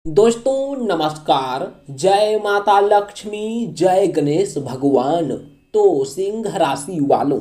दोस्तों नमस्कार। जय माता लक्ष्मी, जय गणेश भगवान। तो सिंह राशि वालों,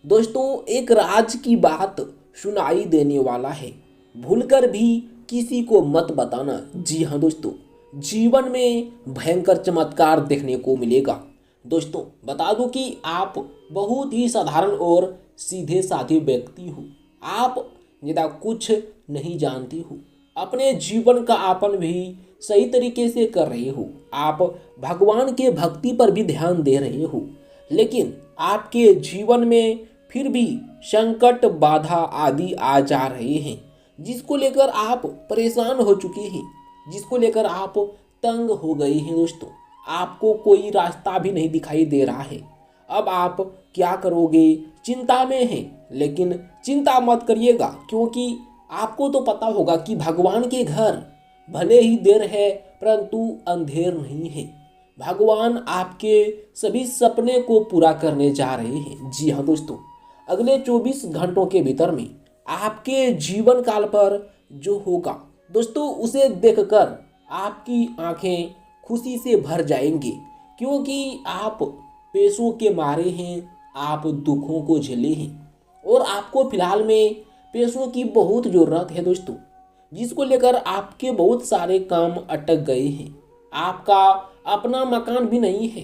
दोस्तों एक राज की बात सुनाई देने वाला है। भूलकर भी किसी को मत बताना। जी हाँ दोस्तों, जीवन में भयंकर चमत्कार देखने को मिलेगा। दोस्तों बता दूं कि आप बहुत ही साधारण और सीधे साधे व्यक्ति हो। आप ज़्यादा कुछ नहीं जानती हो। अपने जीवन का आपन भी सही तरीके से कर रहे हो। आप भगवान के भक्ति पर भी ध्यान दे रहे हो, लेकिन आपके जीवन में फिर भी संकट बाधा आदि आ जा रहे हैं, जिसको लेकर आप परेशान हो चुके हैं, जिसको लेकर आप तंग हो गए हैं। दोस्तों आपको कोई रास्ता भी नहीं दिखाई दे रहा है। अब आप क्या करोगे, चिंता में हैं। लेकिन चिंता मत करिएगा, क्योंकि आपको तो पता होगा कि भगवान के घर भले ही देर है परंतु अंधेर नहीं है। भगवान आपके सभी सपने को पूरा करने जा रहे हैं। जी हाँ दोस्तों, अगले 24 घंटों के भीतर में आपके जीवन काल पर जो होगा दोस्तों, उसे देखकर आपकी आंखें खुशी से भर जाएंगी, क्योंकि आप पैसों के मारे हैं, आप दुखों को झेले हैं और आपको फिलहाल में पैसों की बहुत ज़रूरत है दोस्तों, जिसको लेकर आपके बहुत सारे काम अटक गए हैं। आपका अपना मकान भी नहीं है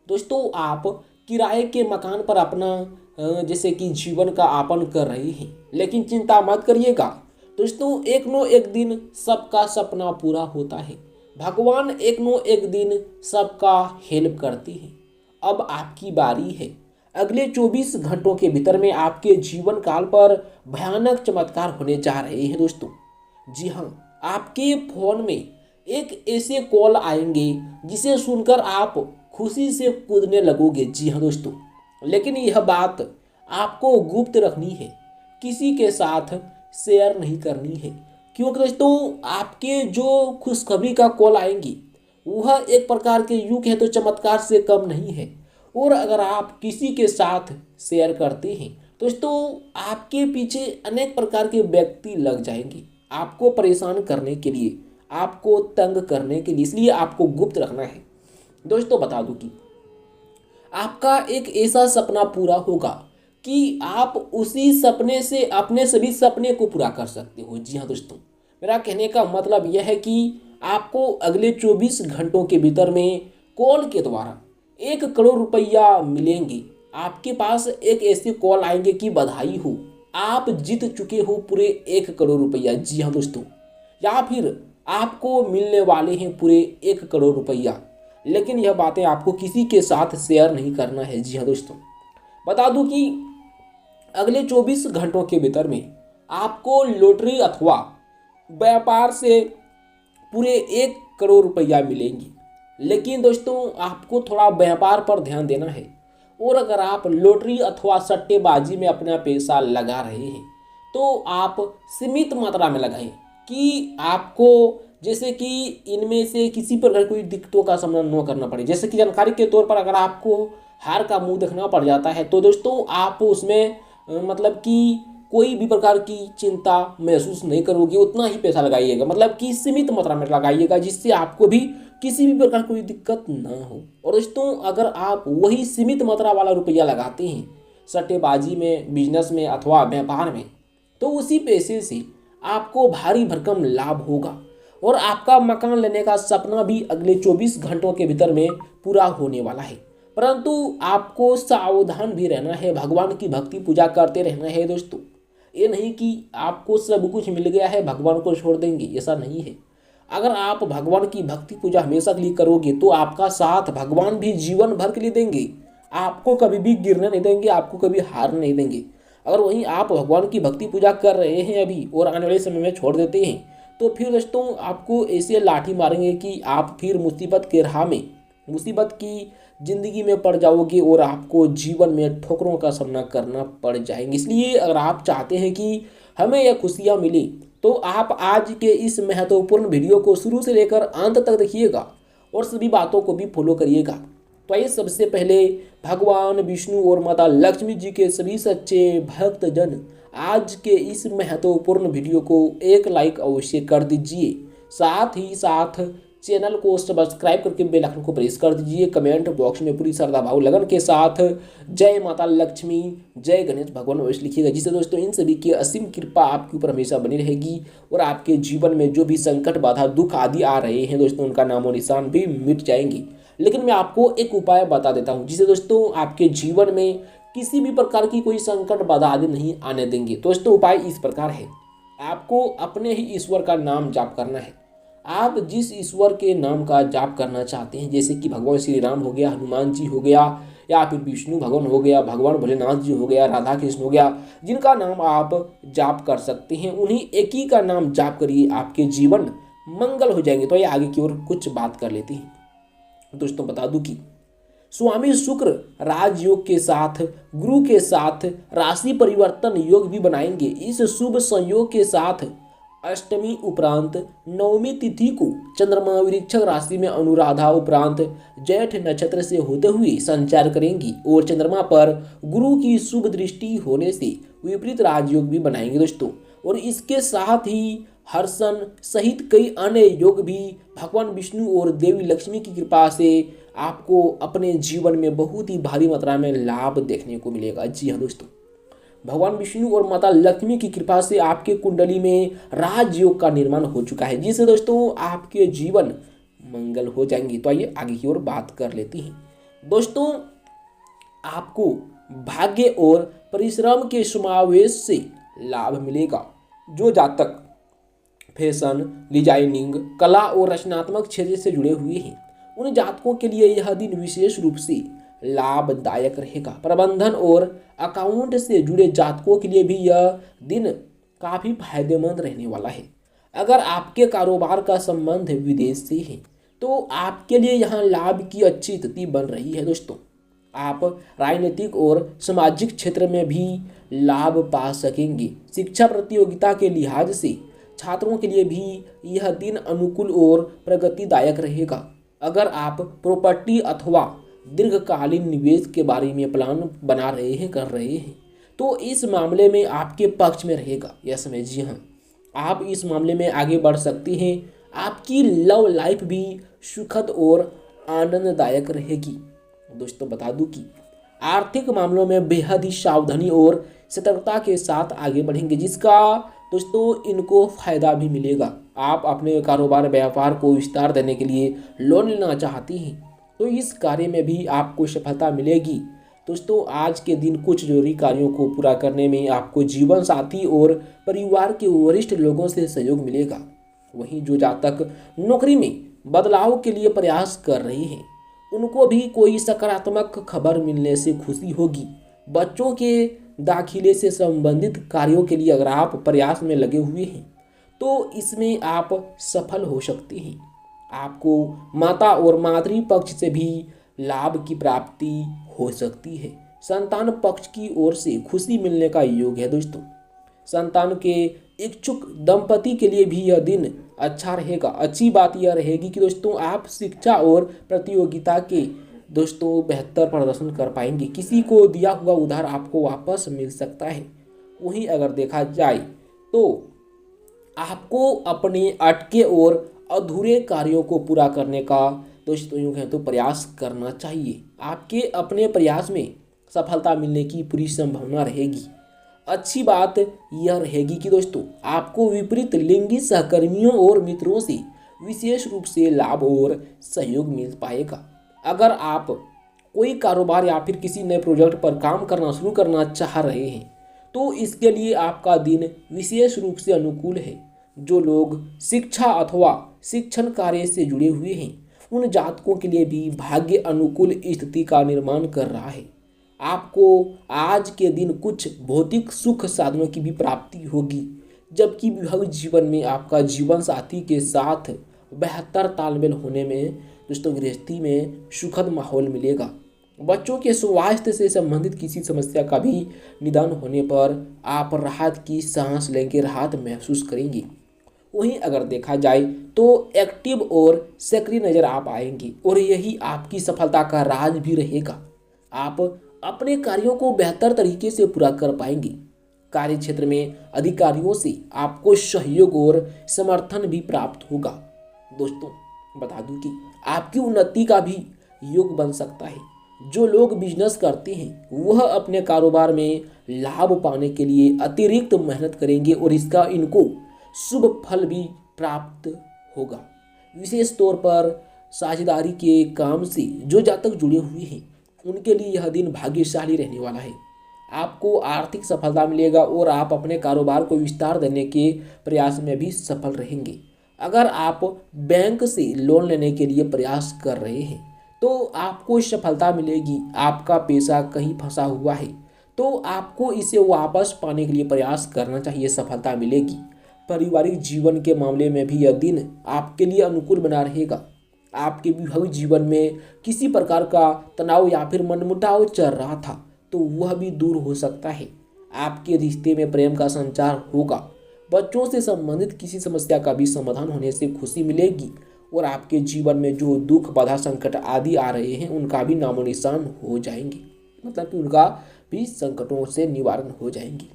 दोस्तों। आप किराए के मकान पर अपना जैसे कि जीवन का यापन कर रहे हैं। लेकिन चिंता मत करिएगा दोस्तों, एक न एक दिन सबका सपना पूरा होता है। भगवान एक न एक दिन सबका हेल्प करते हैं। अब आपकी बारी है। अगले 24 घंटों के भीतर में आपके जीवन काल पर भयानक चमत्कार होने जा रहे हैं दोस्तों। जी हाँ, आपके फोन में एक ऐसे कॉल आएंगे जिसे सुनकर आप खुशी से कूदने लगोगे। जी हाँ दोस्तों, लेकिन यह बात आपको गुप्त रखनी है, किसी के साथ शेयर नहीं करनी है, क्योंकि दोस्तों आपके जो खुशखबरी का कॉल आएंगी वह एक प्रकार के यूं है तो चमत्कार से कम नहीं है। और अगर आप किसी के साथ शेयर करते हैं दोस्तों, आपके पीछे अनेक प्रकार के व्यक्ति लग जाएंगे आपको परेशान करने के लिए, आपको तंग करने के लिए। इसलिए आपको गुप्त रखना है। दोस्तों बता दूं कि आपका एक ऐसा सपना पूरा होगा कि आप उसी सपने से अपने सभी सपने को पूरा कर सकते हो। जी हाँ दोस्तों, मेरा कहने का मतलब यह है कि आपको अगले 24 घंटों के भीतर में कॉल के द्वारा 1 करोड़ रुपया मिलेंगे। आपके पास एक ऐसे कॉल आएंगे कि बधाई हो, आप जीत चुके हो पूरे 1 करोड़ रुपया। जी हाँ दोस्तों, या फिर आपको मिलने वाले हैं पूरे 1 करोड़ रुपया। लेकिन यह बातें आपको किसी के साथ शेयर नहीं करना है। जी हाँ दोस्तों, बता दूं कि अगले 24 घंटों के भीतर में आपको लॉटरी अथवा व्यापार से पूरे 1 करोड़ रुपया मिलेंगी। लेकिन दोस्तों आपको थोड़ा व्यापार पर ध्यान देना है। और अगर आप लॉटरी अथवा सट्टेबाजी में अपना पैसा लगा रहे हैं तो आप सीमित मात्रा में लगाएं, कि आपको जैसे कि इनमें से किसी प्रकार कोई दिक्कतों का सामना न करना पड़े। जैसे कि जानकारी के तौर पर अगर आपको हार का मुंह देखना पड़ जाता है तो दोस्तों आप उसमें मतलब कि कोई भी प्रकार की चिंता महसूस नहीं करोगे। उतना ही पैसा लगाइएगा, मतलब कि सीमित मात्रा में लगाइएगा, जिससे आपको भी किसी भी प्रकार कोई दिक्कत ना हो। और दोस्तों अगर आप वही सीमित मात्रा वाला रुपया लगाते हैं सट्टेबाजी में, बिजनेस में अथवा व्यापार में, तो उसी पैसे से आपको भारी भरकम लाभ होगा और आपका मकान लेने का सपना भी अगले 24 घंटों के भीतर में पूरा होने वाला है। परंतु आपको सावधान भी रहना है, भगवान की भक्ति पूजा करते रहना है दोस्तों। ये नहीं कि आपको सब कुछ मिल गया है भगवान को छोड़ देंगे, ऐसा नहीं है। अगर आप भगवान की भक्ति पूजा हमेशा के लिए करोगे तो आपका साथ भगवान भी जीवन भर के लिए देंगे। आपको कभी भी गिरने नहीं देंगे, आपको कभी हार नहीं देंगे। अगर वहीं आप भगवान की भक्ति पूजा कर रहे हैं अभी और आने वाले समय में छोड़ देते हैं तो फिर दोस्तों आपको ऐसे लाठी मारेंगे कि आप फिर मुसीबत के राह में, मुसीबत की ज़िंदगी में पड़ जाओगे और आपको जीवन में ठोकरों का सामना करना पड़ जाएंगे। इसलिए अगर आप चाहते हैं कि हमें यह खुशियाँ मिली तो आप आज के इस महत्वपूर्ण वीडियो को शुरू से लेकर अंत तक देखिएगा और सभी बातों को भी फॉलो करिएगा। तो आइए सबसे पहले भगवान विष्णु और माता लक्ष्मी जी के सभी सच्चे भक्तजन आज के इस महत्वपूर्ण वीडियो को एक लाइक अवश्य कर दीजिए। साथ ही साथ चैनल को सब्सक्राइब करके बेल आइकन को प्रेस कर दीजिए। कमेंट बॉक्स में पूरी श्रद्धा भाव लगन के साथ जय माता लक्ष्मी, जय गणेश भगवान अवश्य लिखिएगा, जिससे दोस्तों इन सभी की असीम कृपा आपके ऊपर हमेशा बनी रहेगी और आपके जीवन में जो भी संकट, बाधा, दुख आदि आ रहे हैं दोस्तों, उनका नामो निशान भी मिट जाएंगे। लेकिन मैं आपको एक उपाय बता देता हूँ जिससे दोस्तों आपके जीवन में किसी भी प्रकार की कोई संकट, बाधा आदि नहीं आने देंगे। दोस्तों उपाय इस प्रकार है, आपको अपने ही ईश्वर का नाम जाप करना है। आप जिस ईश्वर के नाम का जाप करना चाहते हैं, जैसे कि भगवान श्री राम हो गया, हनुमान जी हो गया, या फिर विष्णु भगवान हो गया, भगवान भोलेनाथ जी हो गया, राधा कृष्ण हो गया, जिनका नाम आप जाप कर सकते हैं उन्हीं एक ही का नाम जाप करिए, आपके जीवन मंगल हो जाएंगे। तो ये आगे की ओर कुछ बात कर लेते हैं। दोस्तों बता दूं कि स्वामी शुक्र राजयोग के साथ गुरु के साथ राशि परिवर्तन योग भी बनाएंगे। इस शुभ संयोग के साथ अष्टमी उपरांत नवमी तिथि को चंद्रमा वृश्चिक राशि में अनुराधा उपरांत जेठ नक्षत्र से होते हुए संचार करेंगी और चंद्रमा पर गुरु की शुभ दृष्टि होने से विपरीत राजयोग भी बनाएंगे दोस्तों। और इसके साथ ही हर्षण सहित कई अन्य योग भी भगवान विष्णु और देवी लक्ष्मी की कृपा से आपको अपने जीवन में बहुत ही भारी मात्रा में लाभ देखने को मिलेगा। जी हाँ दोस्तों, भगवान विष्णु और माता लक्ष्मी की कृपा से आपके कुंडली में राजयोग का निर्माण हो चुका है, जिससे दोस्तों आपके जीवन मंगल हो जाएंगे। तो आइए आगे की ओर बात कर लेते हैं। दोस्तों आपको भाग्य और परिश्रम के समावेश से लाभ मिलेगा। जो जातक फैशन, डिजाइनिंग, कला और रचनात्मक क्षेत्र से जुड़े हुए हैं उन जातकों के लिए यह दिन विशेष रूप से लाभदायक रहेगा। प्रबंधन और अकाउंट से जुड़े जातकों के लिए भी यह दिन काफ़ी फायदेमंद रहने वाला है। अगर आपके कारोबार का संबंध विदेश से है तो आपके लिए यहाँ लाभ की अच्छी स्थिति बन रही है। दोस्तों आप राजनीतिक और सामाजिक क्षेत्र में भी लाभ पा सकेंगे। शिक्षा प्रतियोगिता के लिहाज से छात्रों के लिए भी यह दिन अनुकूल और प्रगतिदायक रहेगा। अगर आप प्रॉपर्टी अथवा दीर्घकालीन निवेश के बारे में प्लान बना रहे हैं, कर रहे हैं, तो इस मामले में आपके पक्ष में रहेगा यह समय। जी हाँ, आप इस मामले में आगे बढ़ सकते हैं। आपकी लव लाइफ भी सुखद और आनंददायक रहेगी। दोस्तों बता दूं कि आर्थिक मामलों में बेहद ही सावधानी और सतर्कता के साथ आगे बढ़ेंगे, जिसका दोस्तों इनको फायदा भी मिलेगा। आप अपने कारोबार व्यापार को विस्तार देने के लिए लोन लेना चाहती हैं तो इस कार्य में भी आपको सफलता मिलेगी। दोस्तों आज के दिन कुछ जरूरी कार्यों को पूरा करने में आपको जीवन साथी और परिवार के वरिष्ठ लोगों से सहयोग मिलेगा। वहीं जो जातक नौकरी में बदलाव के लिए प्रयास कर रहे हैं उनको भी कोई सकारात्मक खबर मिलने से खुशी होगी। बच्चों के दाखिले से संबंधित कार्यों के लिए अगर आप प्रयास में लगे हुए हैं तो इसमें आप सफल हो सकते हैं। आपको माता और मातृ पक्ष से भी लाभ की प्राप्ति हो सकती है। संतान पक्ष की ओर से खुशी मिलने का योग है। दोस्तों संतान के इच्छुक दंपति के लिए भी यह दिन अच्छा रहेगा। अच्छी बात यह रहेगी कि दोस्तों आप शिक्षा और प्रतियोगिता के दोस्तों बेहतर प्रदर्शन कर पाएंगे। किसी को दिया हुआ उधार आपको वापस मिल सकता है। वहीं अगर देखा जाए तो आपको अपने अटके और अधूरे कार्यों को पूरा करने का दोस्तों यूँ कहें तो प्रयास करना चाहिए। आपके अपने प्रयास में सफलता मिलने की पूरी संभावना रहेगी। अच्छी बात यह रहेगी कि दोस्तों आपको विपरीत लिंगी सहकर्मियों और मित्रों से विशेष रूप से लाभ और सहयोग मिल पाएगा। अगर आप कोई कारोबार या फिर किसी नए प्रोजेक्ट पर काम करना शुरू करना चाह रहे हैं तो इसके लिए आपका दिन विशेष रूप से अनुकूल है। जो लोग शिक्षा अथवा शिक्षण कार्य से जुड़े हुए हैं उन जातकों के लिए भी भाग्य अनुकूल स्थिति का निर्माण कर रहा है। आपको आज के दिन कुछ भौतिक सुख साधनों की भी प्राप्ति होगी, जबकि विवाहित जीवन में आपका जीवन साथी के साथ बेहतर तालमेल होने में दोस्तों गृहस्थी में सुखद माहौल मिलेगा। बच्चों के स्वास्थ्य से संबंधित किसी समस्या का भी निदान होने पर आप राहत की सांस लेंगे, राहत महसूस करेंगे। वहीं अगर देखा जाए तो एक्टिव और सक्रिय नजर आप आएंगे और यही आपकी सफलता का राज भी रहेगा। आप अपने कार्यों को बेहतर तरीके से पूरा कर पाएंगे। कार्य क्षेत्र में अधिकारियों से आपको सहयोग और समर्थन भी प्राप्त होगा। दोस्तों बता दूं कि आपकी उन्नति का भी योग बन सकता है। जो लोग बिजनेस करते हैं वह अपने कारोबार में लाभ पाने के लिए अतिरिक्त मेहनत करेंगे और इसका इनको शुभ फल भी प्राप्त होगा। विशेष तौर पर साझेदारी के काम से जो जातक जुड़े हुए हैं उनके लिए यह दिन भाग्यशाली रहने वाला है। आपको आर्थिक सफलता मिलेगा और आप अपने कारोबार को विस्तार देने के प्रयास में भी सफल रहेंगे। अगर आप बैंक से लोन लेने के लिए प्रयास कर रहे हैं तो आपको सफलता मिलेगी। आपका पैसा कहीं फंसा हुआ है तो आपको इसे वापस पाने के लिए प्रयास करना चाहिए, सफलता मिलेगी। पारिवारिक जीवन के मामले में भी यह दिन आपके लिए अनुकूल बना रहेगा। आपके वैवाहिक जीवन में किसी प्रकार का तनाव या फिर मनमुटाव चल रहा था तो वह भी दूर हो सकता है। आपके रिश्ते में प्रेम का संचार होगा। बच्चों से संबंधित किसी समस्या का भी समाधान होने से खुशी मिलेगी और आपके जीवन में जो दुख बाधा संकट आदि आ रहे हैं उनका भी नामो निशान हो जाएंगे, मतलब कि उनका भी संकटों से निवारण हो जाएंगे।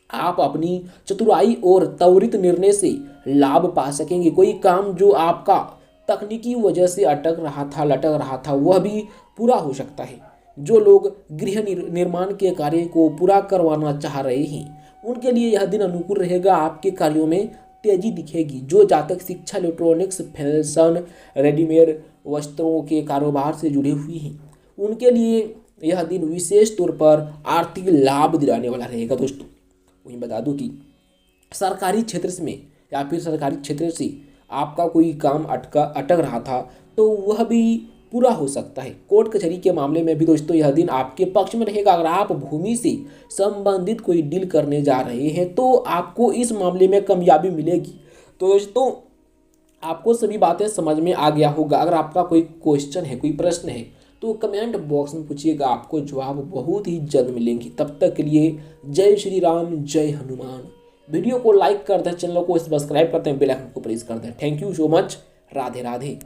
आप अपनी चतुराई और त्वरित निर्णय से लाभ पा सकेंगे। कोई काम जो आपका तकनीकी वजह से अटक रहा था, लटक रहा था, वह भी पूरा हो सकता है। जो लोग गृह निर्माण के कार्य को पूरा करवाना चाह रहे हैं उनके लिए यह दिन अनुकूल रहेगा। आपके कार्यों में तेजी दिखेगी। जो जातक शिक्षा, इलेक्ट्रॉनिक्स, फैशन, रेडीमेड वस्त्रों के कारोबार से जुड़े हुए हैं उनके लिए यह दिन विशेष तौर पर आर्थिक लाभ दिलाने वाला रहेगा। दोस्तों वहीं बता दूं कि सरकारी क्षेत्र में या फिर सरकारी क्षेत्र से आपका कोई काम अटक रहा था तो वह भी पूरा हो सकता है। कोर्ट कचहरी के मामले में भी दोस्तों यह दिन आपके पक्ष में रहेगा। अगर आप भूमि से संबंधित कोई डील करने जा रहे हैं तो आपको इस मामले में कामयाबी मिलेगी। तो दोस्तों आपको सभी बातें समझ में आ गया होगा। अगर आपका कोई क्वेश्चन है, कोई प्रश्न है तो कमेंट बॉक्स में पूछिएगा, आपको जवाब बहुत ही जल्द मिलेंगे। तब तक के लिए जय श्री राम, जय हनुमान। वीडियो को लाइक कर दें, चैनल को सब्सक्राइब करते हैं, बेल आइकन को प्रेस कर दें। Thank you so much. Radhe Radhe.